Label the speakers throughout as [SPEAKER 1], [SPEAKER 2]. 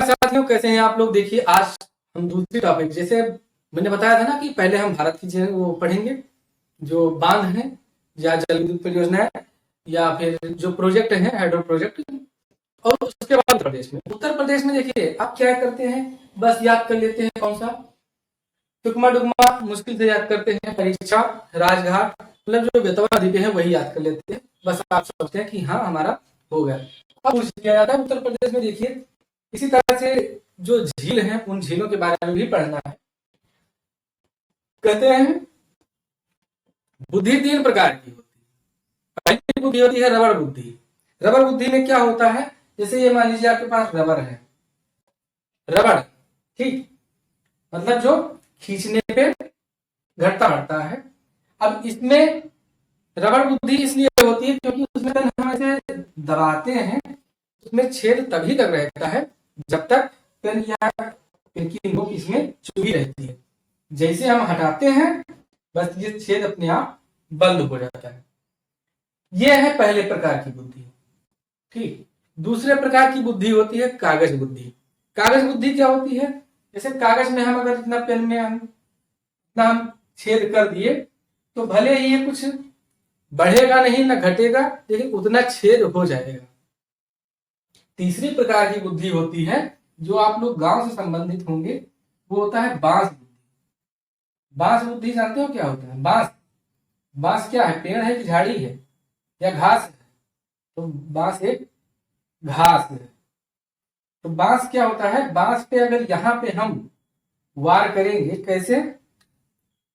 [SPEAKER 1] साथियों, कैसे हैं आप लोग। देखिए आज हम दूसरी टॉपिक, जैसे मैंने बताया था ना कि पहले हम भारत की वो पढ़ेंगे, जो बांध हैं या जल विद्युत परियोजना है या फिर जो प्रोजेक्ट है हाइड्रो प्रोजेक्ट, और उसके बाद उत्तर प्रदेश में देखिए आप क्या करते हैं, बस याद कर लेते हैं कौन सा टुकमा डुकमा मुश्किल से याद करते हैं, परीक्षा, राजघाट, मतलब जो बेतवा नदी पे है वही याद कर लेते हैं। बस आप सोचते हैं कि हाँ हमारा हो गया। अब पूछ लिया जाता है उत्तर प्रदेश में, देखिए इसी तरह से जो झील हैं उन झीलों के बारे में भी पढ़ना है। कहते हैं बुद्धि 3 प्रकार की होती है। पहली बुद्धि होती है रबड़ बुद्धि। रबड़ बुद्धि में क्या होता है, जैसे ये मान लीजिए आपके पास रबर है, रबड़, ठीक, मतलब जो खींचने पे घटता बढ़ता है। अब इसमें रबड़ बुद्धि इसलिए होती है क्योंकि उसमें हम ऐसे दबाते हैं, उसमें छेद तभी तक रहता है जब तक पेन या पेन की नोक इसमें चुभी रहती है। जैसे हम हटाते हैं बस ये छेद अपने आप बंद हो जाता है। यह है पहले प्रकार की बुद्धि, ठीक। दूसरे प्रकार की बुद्धि होती है कागज बुद्धि। कागज बुद्धि क्या होती है, जैसे कागज में हम अगर इतना पेन में हम छेद कर दिए तो भले ही ये कुछ बढ़ेगा नहीं ना घटेगा, लेकिन उतना छेद हो जाएगा। तीसरी प्रकार की बुद्धि होती है जो आप लोग गांव से संबंधित होंगे, वो होता है बांस बुद्धि। बांस बुद्धि जानते हो क्या होता है? बांस, बांस क्या है, पेड़ है कि झाड़ी है या घास है? तो बांस एक घास है। तो बांस क्या होता है, बांस पे अगर यहाँ पे हम वार करेंगे, कैसे,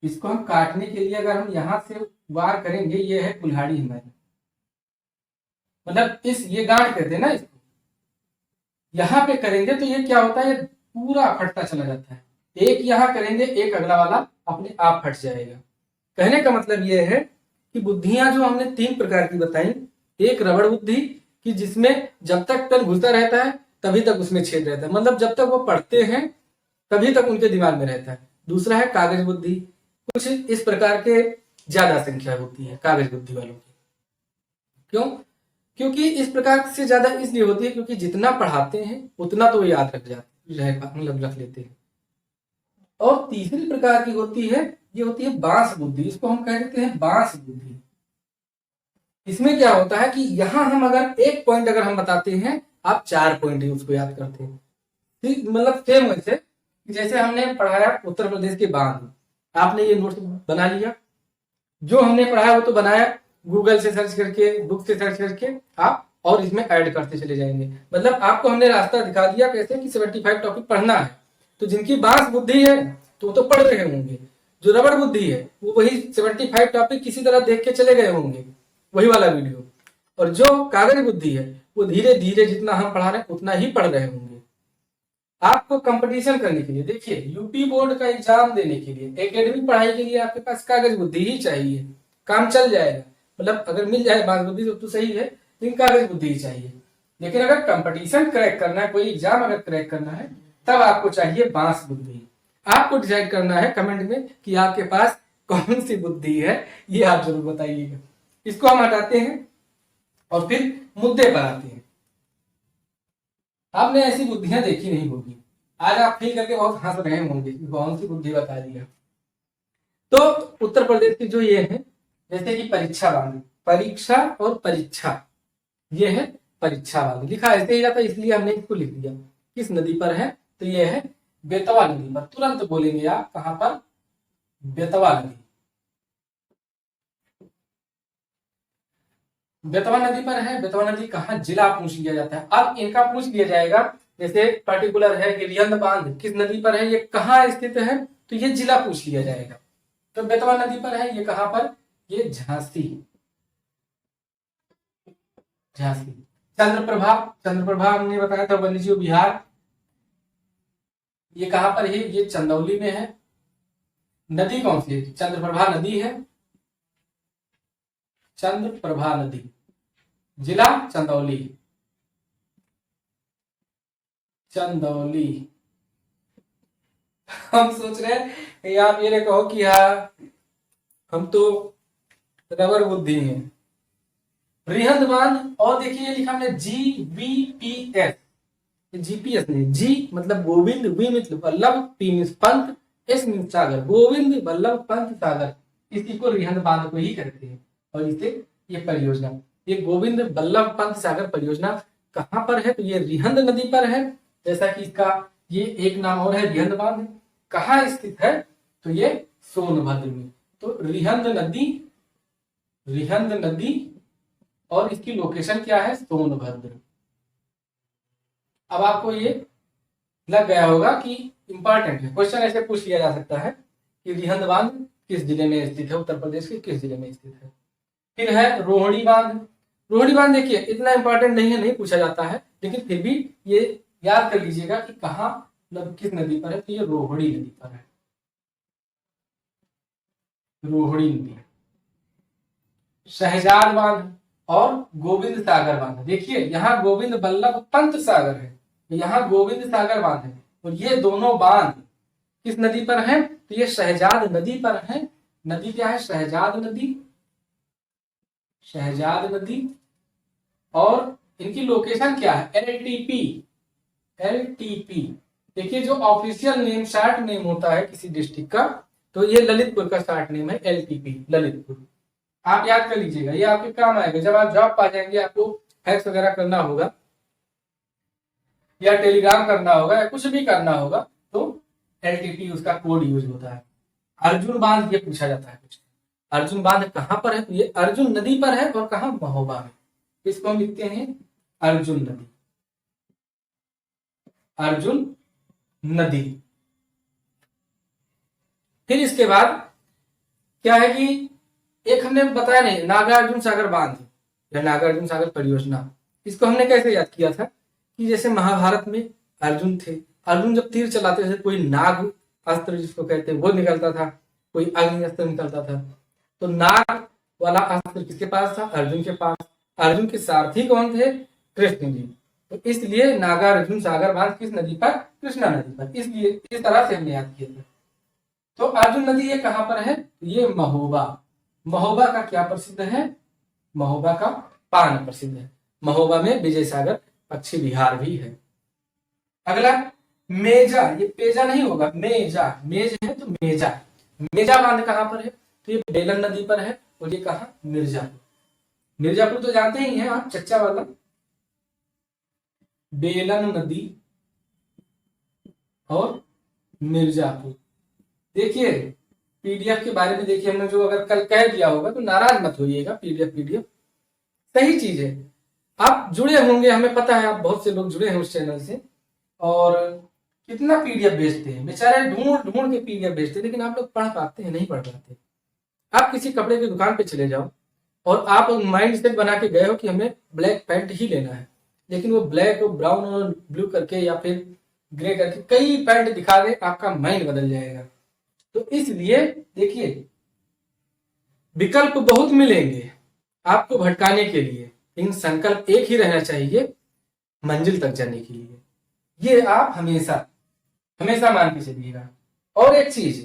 [SPEAKER 1] इसको हम काटने के लिए अगर हम यहां से वार करेंगे, ये है कुल्हाड़ी हमारी, मतलब इस ये गांठ कहते हैं ना इसको, यहां पे करेंगे तो ये क्या होता है, ये पूरा फटता चला जाता है। एक यहां करेंगे, एक अगला वाला अपने आप फट जाएगा। कहने का मतलब ये है कि बुद्धियां जो हमने 3 प्रकार की बताई, एक रबड़ बुद्धि कि जिसमें जब तक पेन घुसता रहता है तभी तक उसमें छेद रहता है, मतलब जब तक वो पढ़ते हैं तभी तक उनके दिमाग में रहता है। दूसरा है कागज बुद्धि, कुछ इस प्रकार के ज्यादा संख्या होती है कागज बुद्धि वालों की। क्यों? क्योंकि इस प्रकार से ज्यादा इसलिए होती है क्योंकि जितना पढ़ाते हैं उतना तो याद रख जाते, मतलब रख लेते हैं। और तीसरी प्रकार की होती है, ये होती है बांस बुद्धि, इसको हम कह देते हैं बांस बुद्धि। इसमें क्या होता है कि यहां हम अगर एक पॉइंट अगर हम बताते हैं, आप 4 पॉइंट ही उसको याद करते हैं, ठीक, मतलब सेम वैसे जैसे हमने पढ़ाया उत्तर प्रदेश के बांध, आपने ये नोट्स बना लिया, जो हमने पढ़ा वो तो बनाया, गूगल से सर्च करके, बुक से सर्च करके आप और इसमें ऐड करते चले जाएंगे। मतलब आपको हमने रास्ता दिखा दिया कैसे कि 75 टॉपिक पढ़ना है। तो जिनकी बांस बुद्धि है तो वो तो पढ़ रहे होंगे, जो रबड़ बुद्धि है वो वही 75 टॉपिक किसी तरह देख के चले गए होंगे, वही वाला वीडियो। और जो कागज बुद्धि है वो धीरे धीरे जितना हम पढ़ा रहे हैं उतना ही पढ़ रहे होंगे। आपको कंपटीशन करने के लिए, देखिए यूपी बोर्ड का एग्जाम देने के लिए, एकेडमिक पढ़ाई के लिए आपके पास कागज बुद्धि ही चाहिए, काम चल जाएगा। मतलब अगर मिल जाए बांस बुद्धि तो सही है, लेकिन कागज बुद्धि ही चाहिए। लेकिन अगर कंपटीशन क्रैक करना है, कोई एग्जाम अगर क्रैक करना है, तब आपको चाहिए बांस बुद्धि। आपको डिसाइड करना है कमेंट में कि आपके पास कौन सी बुद्धि है, ये आप जरूर बताइएगा। इसको हम हटाते हैं और फिर मुद्दे पर आते हैं। आपने ऐसी बुद्धियां देखी नहीं होगी, आज आप फील करके बहुत हंस रहे होंगे कि कौन सी बुद्धि बता दिया। तो उत्तर प्रदेश की जो ये है, जैसे कि परीक्षा वाली, परीक्षा और परीक्षा, ये है परीक्षा वाली, लिखा ऐसे ही जाता है इसलिए हमने इसको लिख दिया। किस नदी पर है, तो ये है बेतवा नदी पर। तुरंत बोलेंगे आप कहां पर, बेतवा नदी। बेतवा नदी पर है। बेतवा नदी कहाँ, जिला पूछ लिया जाता है। अब इनका पूछ लिया जाएगा, जैसे पर्टिकुलर है कि रिहंद बांध किस नदी पर है, ये कहाँ स्थित है, तो ये जिला पूछ लिया जाएगा। तो बेतवा नदी पर है, ये कहां पर, ये झांसी, झांसी। चंद्रप्रभा, चंद्रप्रभा हमने बताया था वन्यजीव बिहार, ये कहां पर है, ये चंदौली में है। नदी कौन सी है, चंद्रप्रभा नदी है, चंद्रप्रभा नदी, जिला चंदौली, चंदौली। हम सोच रहे हैं आप ये कहो कि हाँ हम तो रबर बुद्धि हैं। रिहंद बांध, और देखिए ये लिखा हमने GBPS, जीपीएस नहीं, जी मतलब गोविंद, वी मतलब Vallabh, P means Pant, S means Sagar, Govind Vallabh Pant Sagar, इसी को रिहंद बांध को ही कहते हैं। और इसे ये परियोजना, ये गोविंद वल्लभ पंत सागर परियोजना कहाँ पर है? तो ये रिहंद नदी पर है। जैसा कि इसका ये एक नाम और है रिहंद बांध। कहाँ स्थित है? तो ये सोनभद्र में। तो रिहंद नदी और इसकी लोकेशन क्या है? सोनभद्र। अब आपको ये लग गया होगा कि इंपॉर्टेंट है, क्वेश्चन ऐसे पूछ लिया जा सकता है कि रिहंद बांध किस जिले में स्थित है, उत्तर प्रदेश के किस जिले में स्थित है। फिर है रोहिणी बांध। रोहिणी बांध देखिए इतना इंपॉर्टेंट नहीं है, नहीं पूछा जाता है, लेकिन फिर भी ये याद कर लीजिएगा कि कहाँ मतलब किस नदी पर है। तो ये रोहिणी नदी पर है, रोहिणी नदी। शहजाद बांध और गोविंद सागर बांध, देखिए यहाँ गोविंद वल्लभ पंत सागर है, यहाँ गोविंद सागर बांध है, और ये दोनों बांध किस नदी पर है? तो ये शहजाद नदी पर है। नदी क्या है? शहजाद नदी, शहजाद नदी। और इनकी लोकेशन क्या है? LTP, LTP. देखिए जो ऑफिशियल नेम, शॉर्ट नेम होता है किसी डिस्ट्रिक्ट का, तो ये ललितपुर का शॉर्ट नेम है एलटीपी, ललितपुर। आप याद कर लीजिएगा, ये आपके काम आएगा जब आप जॉब पा जाएंगे, आपको फैक्स वगैरह करना होगा या टेलीग्राम करना होगा या कुछ भी करना होगा, तो एलटीपी उसका कोड यूज होता है। अर्जुन बांध ये पूछा जाता है कुछ, अर्जुन बांध कहाँ पर है? तो ये अर्जुन नदी पर है, और कहाँ? महोबा में। इसको हम लिखते हैं अर्जुन नदी, अर्जुन नदी। फिर इसके बाद क्या है कि एक हमने बताया नहीं, नागार्जुन सागर बांध या नागार्जुन सागर परियोजना, इसको हमने कैसे याद किया था कि जैसे महाभारत में अर्जुन थे, अर्जुन जब तीर चलाते थे, कोई नाग अस्त्र जिसको कहते हैं वो निकलता था, कोई अग्नि अस्त्र निकलता था। तो नाग वाला अस्त्र किसके पास था? अर्जुन के पास। अर्जुन के सारथी कौन थे? कृष्ण जी। तो इसलिए नागार्जुन सागर बांध किस नदी पर? कृष्णा नदी पर। इसलिए इस तरह से हमने याद किया था। तो अर्जुन नदी ये कहाँ पर है? ये महोबा। महोबा का क्या प्रसिद्ध है? महोबा का पान प्रसिद्ध है। महोबा में विजय सागर पक्षी विहार भी है। अगला मेजा, ये पेजा नहीं होगा, मेजा, मेज है तो मेजा। मेजा बांध कहाँ पर है? तो ये बेलन नदी पर है, और ये कहाँ? मिर्जापुर। मिर्जापुर तो जानते ही हैं आप, चच्चा वाला। बेलन नदी और मिर्जापुर। देखिए पीडीएफ के बारे में देखिए, हमने जो अगर कल कह दिया होगा तो नाराज मत होइएगा। पीडीएफ सही चीज है, आप जुड़े होंगे, हमें पता है आप बहुत से लोग जुड़े हैं उस चैनल से, और कितना पीडीएफ भेजते हैं बेचारे, ढूंढ ढूंढ के पीडीएफ भेजते हैं, लेकिन आप लोग पढ़ पाते हैं? नहीं पढ़ पाते। आप किसी कपड़े की दुकान पे चले जाओ और आप माइंड सेट बना के गए हो कि हमें ब्लैक पैंट ही लेना है, लेकिन वो ब्लैक और ब्राउन और ब्लू करके या फिर ग्रे करके कई पैंट दिखा दे, आपका माइंड बदल जाएगा। तो इसलिए देखिए विकल्प बहुत मिलेंगे आपको भटकाने के लिए, लेकिन संकल्प एक ही रहना चाहिए मंजिल तक जाने के लिए। ये आप हमेशा हमेशा मान के चलिएगा। और एक चीज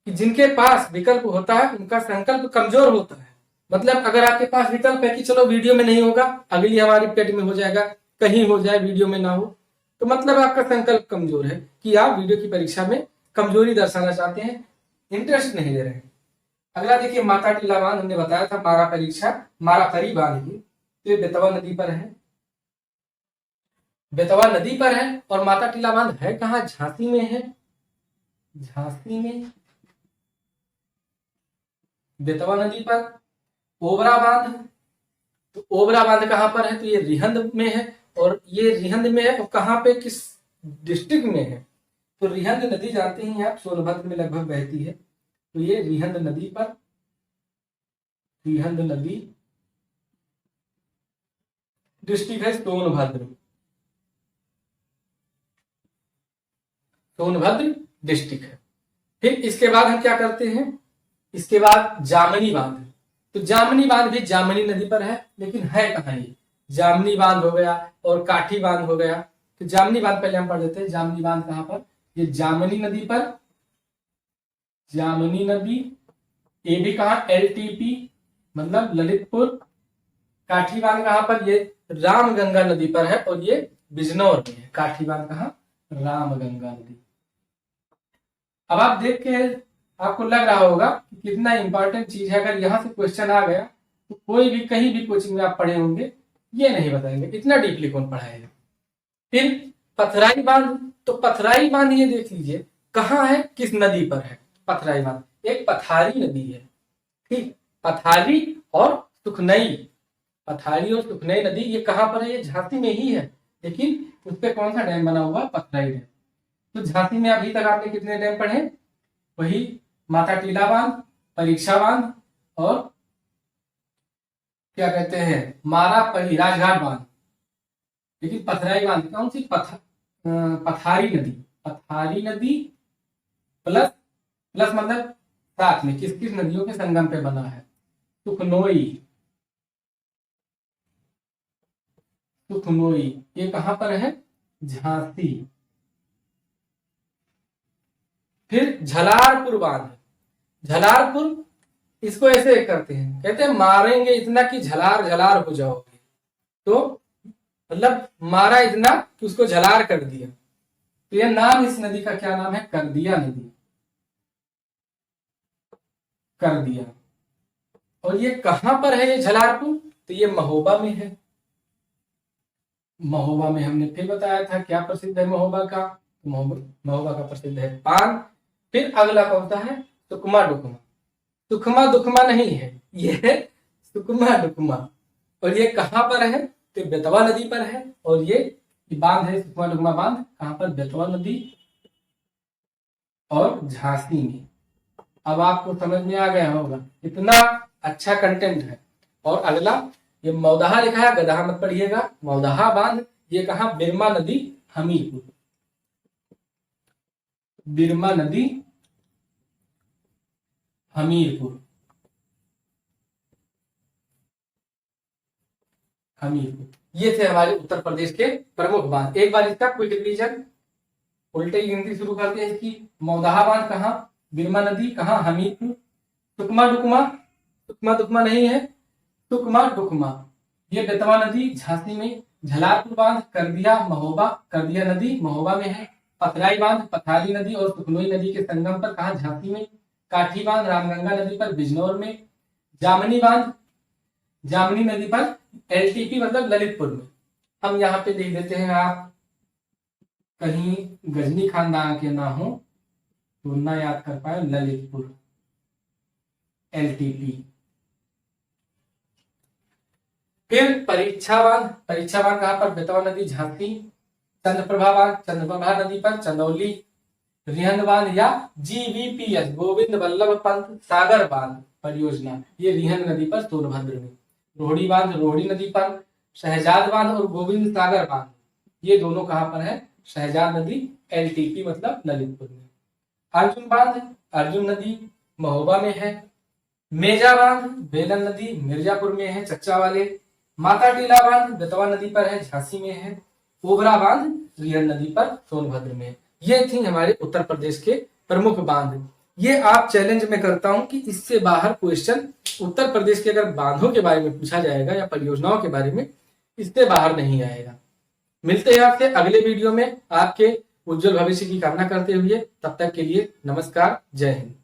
[SPEAKER 1] कि जिनके पास विकल्प होता है उनका संकल्प कमजोर होता है। मतलब अगर आपके पास विकल्प है कि चलो वीडियो में नहीं होगा, अगली हमारी पेट में हो जाएगा, कहीं हो जाए वीडियो में ना हो, तो मतलब आपका संकल्प कमजोर है कि आप वीडियो की परीक्षा में कमजोरी दर्शाना चाहते हैं, इंटरेस्ट नहीं ले रहे हैं। अगला देखिए माता टीला बांध, हमने बताया था मारा परी बांध की, तो ये बेतवा नदी पर है, बेतवा नदी पर है। और माता टीला बांध है कहाँ? झांसी में है, झांसी में बेतवा नदी पर। ओबरा बांध, तो ओबरा बांध कहाँ पर है? तो ये रिहंद में है, और ये रिहंद में है, और कहाँ पे, किस डिस्ट्रिक्ट में है? तो रिहंद नदी जानते हैं आप, सोनभद्र में लगभग बहती है। तो ये रिहंद नदी पर, रिहंद नदी डिस्ट्रिक्ट है सोनभद्र, सोनभद्र डिस्ट्रिक्ट है। फिर इसके बाद हम क्या करते हैं? इसके बाद जामनी बांध। तो जामनी बांध भी जामनी नदी पर है, लेकिन है कहाँ ये? जामनी बांध हो गया और काठी बांध हो गया। तो जामनी बांध पहले हम पढ़ लेते हैं। जामनी बांध कहाँ पर? ये जामनी नदी पर, जामनी नदी। ये भी कहाँ? एलटीपी मतलब ललितपुर। काठी बांध कहाँ पर? ये रामगंगा नदी पर है, और ये बिजनौर में है। काठी बांध कहाँ? रामगंगा नदी। अब आप देख के आपको लग रहा होगा कि कितना इंपॉर्टेंट चीज है। अगर यहाँ से क्वेश्चन आ गया तो कोई भी कहीं भी कोचिंग में आप पढ़े होंगे ये नहीं बताएंगे, इतना डीपली कौन पढ़ाएगा। फिर पथराई बांध, तो पथराई बांध ये देख लीजिए कहाँ है, किस नदी पर है। पथराई बांध एक पथारी नदी है, ठीक। पथारी और सुखनई, पथारी और सुखनई नदी ये कहाँ पर है? ये झांसी में ही है, लेकिन उस पर कौन सा डैम बना हुआ? पथराई डैम। तो झांसी में अभी तक आपने कितने डैम पढ़े? वही माता टीला बांध, परीक्षा बांध और क्या कहते हैं मारा परी राजघाट बांध। लेकिन पथराई बांध कौन सी? पथारी नदी, पथारी नदी प्लस प्लस मतलब साथ में किस किस नदियों के संगम पे बना है? सुखनोई, सुखनोई ये कहां पर है? झांसी। फिर झलारपुर बांध, झलारपुर इसको ऐसे करते हैं, कहते हैं मारेंगे इतना कि झलार झलार हो जाओगे। तो मतलब मारा इतना कि उसको झलार कर दिया। तो यह नाम इस नदी का क्या नाम है? करदिया नदी, कर दिया। और ये कहां पर है ये झलारपुर? तो ये महोबा में है। महोबा में हमने फिर बताया था क्या प्रसिद्ध है महोबा का? महोबा का प्रसिद्ध है पान। फिर अगला कौन सा है? सुकमा डुकमा। सुखमा दुखमा नहीं है, ये है सुकमा डुकमा। और ये कहां पर है? तो बेतवा नदी पर है। और ये बांध है सुकमा डुकमा बांध कहां पर? बेतवा नदी और झांसी में। अब आपको समझ में आ गया होगा, इतना अच्छा कंटेंट है। और अगला ये मौदहा लिखा है, गदहा मत पढ़िएगा। मौदहा बांध ये कहा? बिरमा नदी हमीरपुर, बिरमा नदी हमीरपुर, हमीरपुर। ये थे हमारे उत्तर प्रदेश के प्रमुख बांध। एक बार इसका क्विक रिवीजन, उल्टे गिनती शुरू करते हैं इसकी। मौदहा बांध कहाँ? बिरमा नदी कहाँ? हमीरपुर। सुकमा डुकमा, सुकमा दुकमा नहीं है, सुकमा डुकमा ये बेतवा नदी झांसी में। झलारपुर बांध करदिया महोबा, करदिया नदी महोबा में है। पथराई बांध पथारी नदी और सुखनोई नदी के संगम पर कहा? झांसी में। काठी बांध रामगंगा नदी पर बिजनौर में। जामनी बांध जामनी नदी पर एलटीपी मतलब ललितपुर में। हम यहाँ पे लिख देते हैं, आप कहीं गजनी खानदान के ना हो तो ना याद कर पाए, ललितपुर एलटीपी। फिर परीक्षा बांध कहां पर? बेतवा नदी झांसी। चंद्रप्रभा नदी पर चंदौली। रिहंद बांध या GVPS गोविंद वल्लभ पंत सागर बांध परियोजना ये रिहंद नदी पर सोनभद्र में। रोहिणी बांध रोहिणी नदी पर। शहजाद बांध और गोविंद सागर बांध ये दोनों कहां पर है? शहजाद नदी LTP मतलब ललितपुर में। अर्जुन बांध अर्जुन नदी महोबा में है। मेजा बांध बेलन नदी मिर्जापुर में है, चच्चा वाले। माता टीला बांध बेतवा नदी पर है, झांसी में है। ओबरा बांध रिहंद नदी पर सोनभद्र में। ये थी हमारे उत्तर प्रदेश के प्रमुख बांध। ये आप चैलेंज में करता हूं कि इससे बाहर क्वेश्चन उत्तर प्रदेश के अगर बांधों के बारे में पूछा जाएगा या परियोजनाओं के बारे में, इससे बाहर नहीं आएगा। मिलते हैं आपसे अगले वीडियो में, आपके उज्जवल भविष्य की कामना करते हुए। तब तक के लिए नमस्कार, जय हिंद।